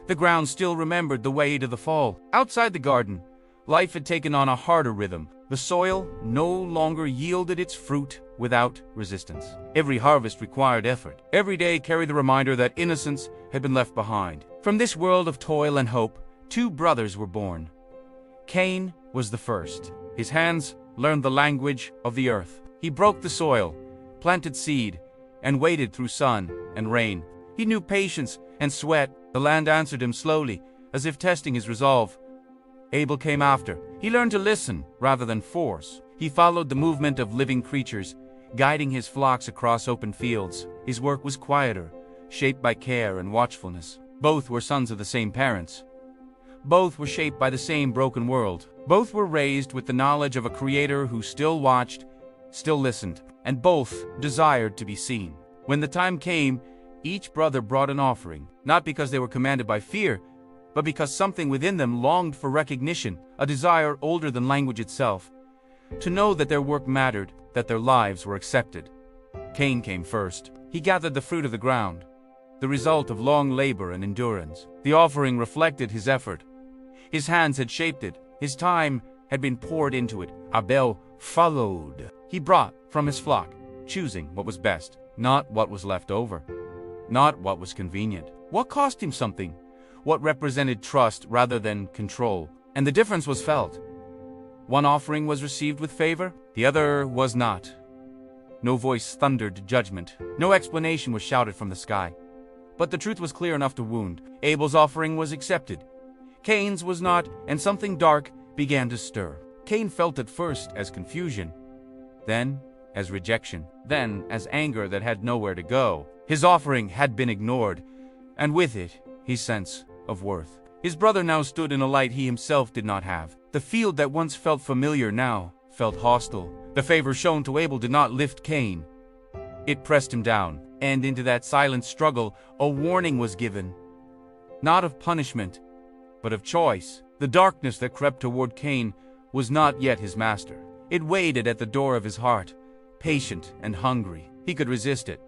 The ground still remembered the way to the fall. Outside the garden, life had taken on a harder rhythm. The soil no longer yielded its fruit without resistance. Every harvest required effort. Every day carried the reminder that innocence had been left behind. From this world of toil and hope, two brothers were born. Cain was the first. His hands learned the language of the earth. He broke the soil, planted seed, and waded through sun and rain. He knew patience and sweat. The land answered him slowly, as if testing his resolve. Abel came after. He learned to listen rather than force. He followed the movement of living creatures, guiding his flocks across open fields. His work was quieter, shaped by care and watchfulness. Both were sons of the same parents. Both were shaped by the same broken world. Both were raised with the knowledge of a creator who still watched, still listened, and both desired to be seen. When the time came, each brother brought an offering, not because they were commanded by fear, but because something within them longed for recognition, a desire older than language itself, to know that their work mattered, that their lives were accepted. Cain came first. He gathered the fruit of the ground, the result of long labor and endurance. The offering reflected his effort. His hands had shaped it. His time had been poured into it. Abel followed. He brought from his flock, choosing what was best, not what was left over, not what was convenient. What cost him something? What represented trust rather than control? And the difference was felt. One offering was received with favor, the other was not. No voice thundered judgment. No explanation was shouted from the sky. But the truth was clear enough to wound. Abel's offering was accepted. Cain's was not, and something dark began to stir. Cain felt at first as confusion, then as rejection, then as anger that had nowhere to go. His offering had been ignored, and with it, his sense of worth. His brother now stood in a light he himself did not have. The field that once felt familiar now felt hostile. The favor shown to Abel did not lift Cain. It pressed him down, and into that silent struggle, a warning was given. Not of punishment, but of choice. The darkness that crept toward Cain was not yet his master. It waited at the door of his heart, patient and hungry. He could resist it.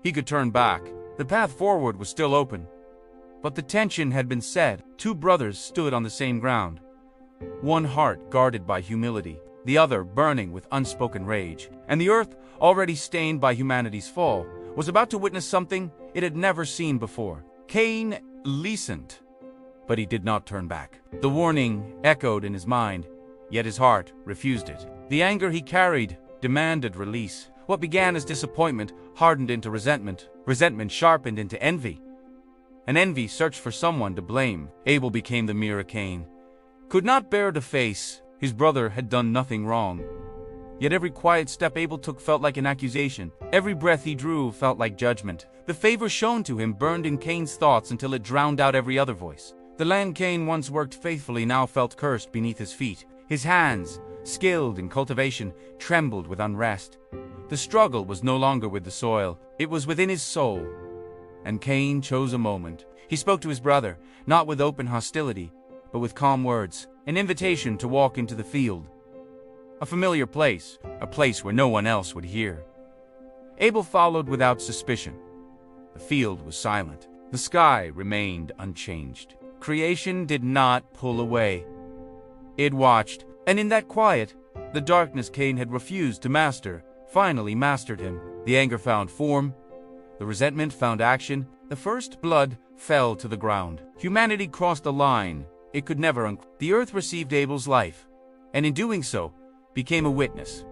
He could turn back. The path forward was still open. But the tension had been set. Two brothers stood on the same ground. One heart guarded by humility, the other burning with unspoken rage. And the earth, already stained by humanity's fall, was about to witness something it had never seen before. Cain listened, but he did not turn back. The warning echoed in his mind, yet his heart refused it. The anger he carried demanded release. What began as disappointment hardened into resentment. Resentment sharpened into envy. And envy searched for someone to blame. Abel became the mirror Cain could not bear to face. His brother had done nothing wrong. Yet every quiet step Abel took felt like an accusation. Every breath he drew felt like judgment. The favor shown to him burned in Cain's thoughts until it drowned out every other voice. The land Cain once worked faithfully now felt cursed beneath his feet. His hands, skilled in cultivation, trembled with unrest. The struggle was no longer with the soil. It was within his soul. And Cain chose a moment. He spoke to his brother, not with open hostility, but with calm words, an invitation to walk into the field. A familiar place, a place where no one else would hear. Abel followed without suspicion. The field was silent. The sky remained unchanged. Creation did not pull away. It watched, and in that quiet, the darkness Cain had refused to master finally mastered him. The anger found form. The resentment found action. The first blood fell to the ground. Humanity crossed a line it could never The earth received Abel's life, and in doing so, became a witness.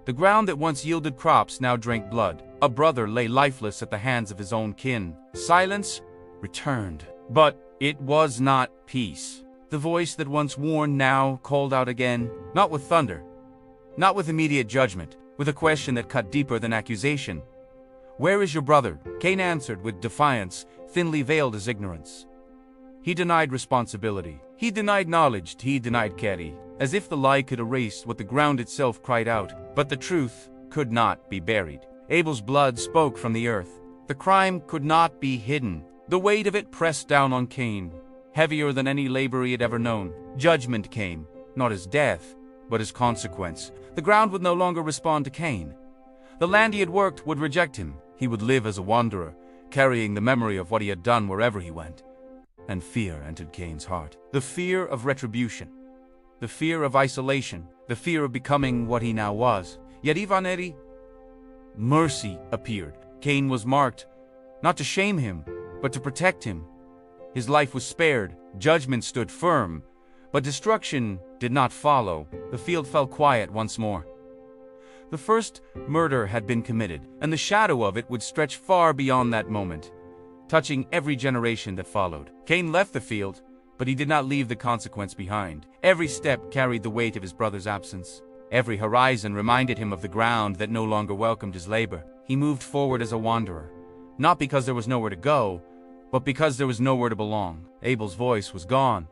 The ground that once yielded crops now drank blood. A brother lay lifeless at the hands of his own kin. Silence returned. But it was not peace. The voice that once warned now called out again, not with thunder, not with immediate judgment, with a question that cut deeper than accusation. "Where is your brother?" Cain answered with defiance, thinly veiled as ignorance. He denied responsibility. He denied knowledge. He denied Keri, as if the lie could erase what the ground itself cried out. But the truth could not be buried. Abel's blood spoke from the earth. The crime could not be hidden. The weight of it pressed down on Cain, heavier than any labor he had ever known. Judgment came, not as death, but as consequence. The ground would no longer respond to Cain. The land he had worked would reject him. He would live as a wanderer, carrying the memory of what he had done wherever he went. and fear entered Cain's heart. The fear of retribution, the fear of isolation, the fear of becoming what he now was. Yet even mercy appeared. Cain was marked, not to shame him, but to protect him. His life was spared, judgment stood firm, but destruction did not follow. The field fell quiet once more. The first murder had been committed, and the shadow of it would stretch far beyond that moment, touching every generation that followed. Cain left the field, but he did not leave the consequence behind. Every step carried the weight of his brother's absence. Every horizon reminded him of the ground that no longer welcomed his labor. He moved forward as a wanderer, not because there was nowhere to go, but because there was nowhere to belong. Abel's voice was gone,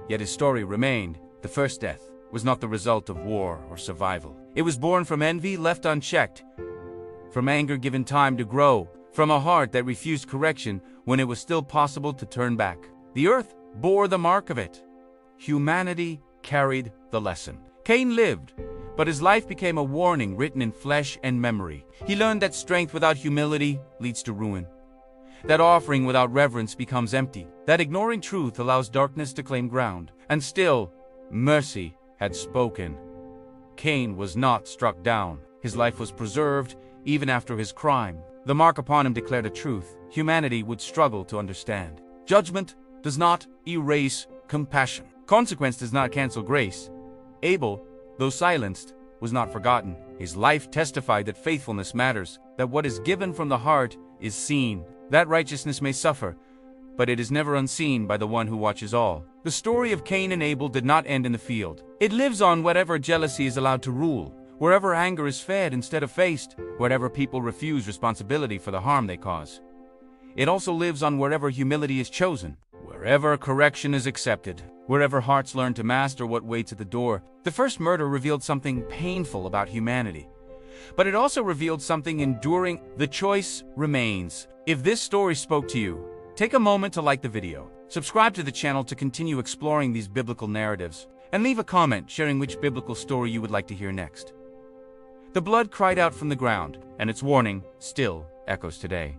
yet his story remained. The first death was not the result of war or survival. It was born from envy left unchecked, from anger given time to grow, from a heart that refused correction when it was still possible to turn back. The earth bore the mark of it. Humanity carried the lesson. Cain lived, but his life became a warning written in flesh and memory. He learned that strength without humility leads to ruin, that offering without reverence becomes empty, that ignoring truth allows darkness to claim ground. And still, mercy had spoken. Cain was not struck down. His life was preserved even after his crime. The mark upon him declared a truth humanity would struggle to understand. Judgment does not erase compassion. Consequence does not cancel grace. Abel, though silenced, was not forgotten. His life testified that faithfulness matters, that what is given from the heart is seen, that righteousness may suffer, but it is never unseen by the one who watches all. The story of Cain and Abel did not end in the field. It lives on wherever jealousy is allowed to rule, wherever anger is fed instead of faced, wherever people refuse responsibility for the harm they cause. It also lives on wherever humility is chosen, wherever correction is accepted, wherever hearts learn to master what waits at the door. The first murder revealed something painful about humanity, but it also revealed something enduring. The choice remains. If this story spoke to you, take a moment to like the video, subscribe to the channel to continue exploring these biblical narratives, and leave a comment sharing which biblical story you would like to hear next. The blood cried out from the ground, and its warning still echoes today.